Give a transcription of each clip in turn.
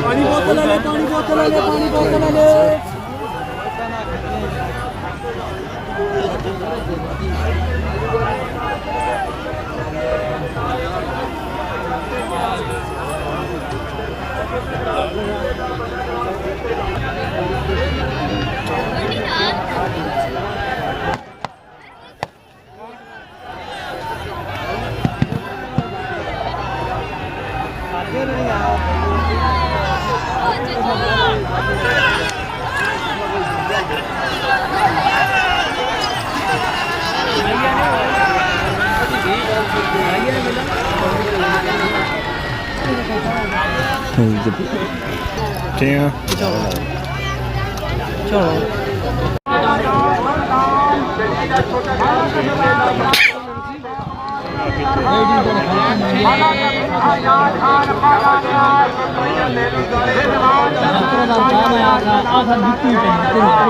पानी बोतल ले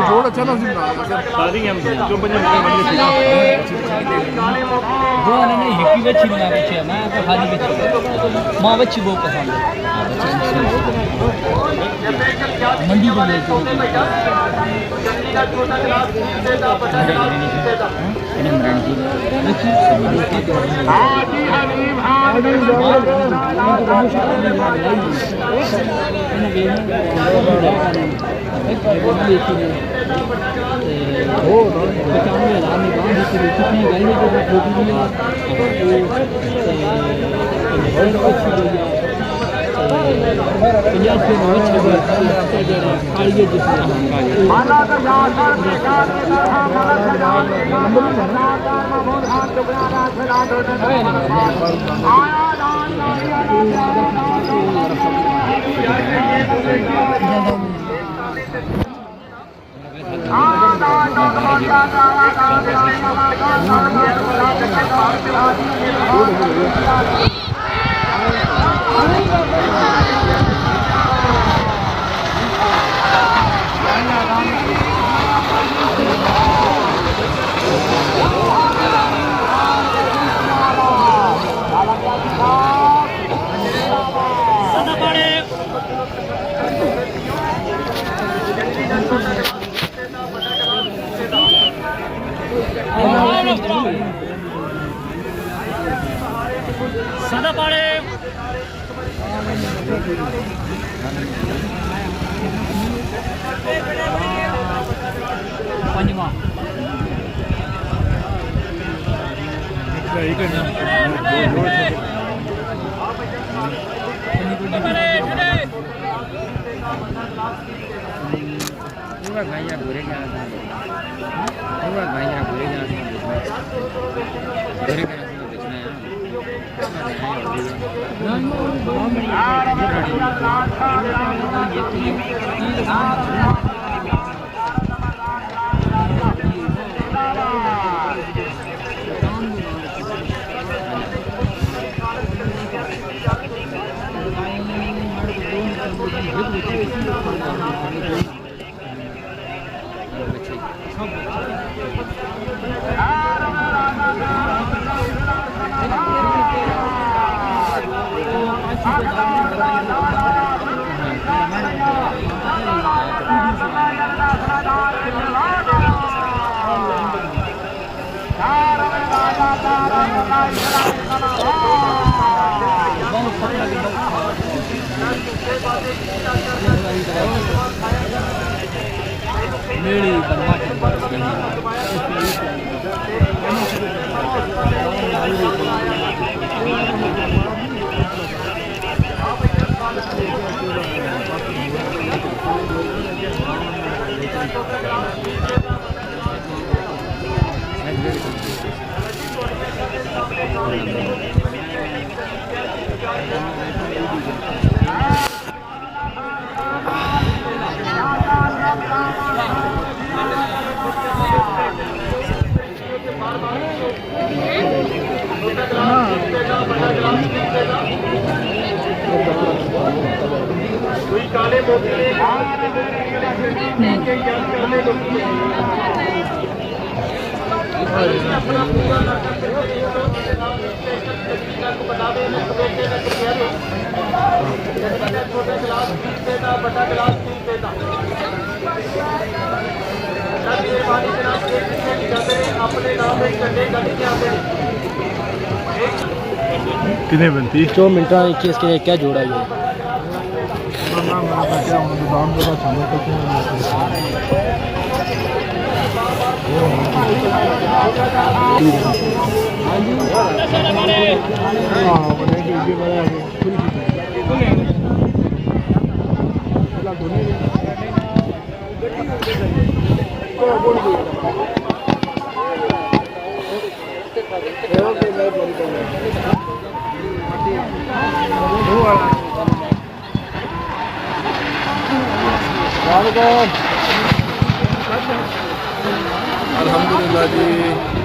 जोड़ अच्छा ना सारी हम जो पंजाब जो ने हिकी बच्ची बनावे छे मैं तो खाली बच्ची मां बच्ची बहुत पसंद है मंडी को ले जो सदा पाड़े पंजवा भाइया घूरे जा भाइया घूरे जा घूरे का मेरी काले मोती बता दें छोटा गिलास 20 देता, बड़ा गिलास 30 देता। मेहरबानी जनाब अपने नाम में झंडे गली के आते हैं। कितने बनती 2 मिनट की इसके क्या जोड़ा ये अल्हम्दुलिल्लाह जी।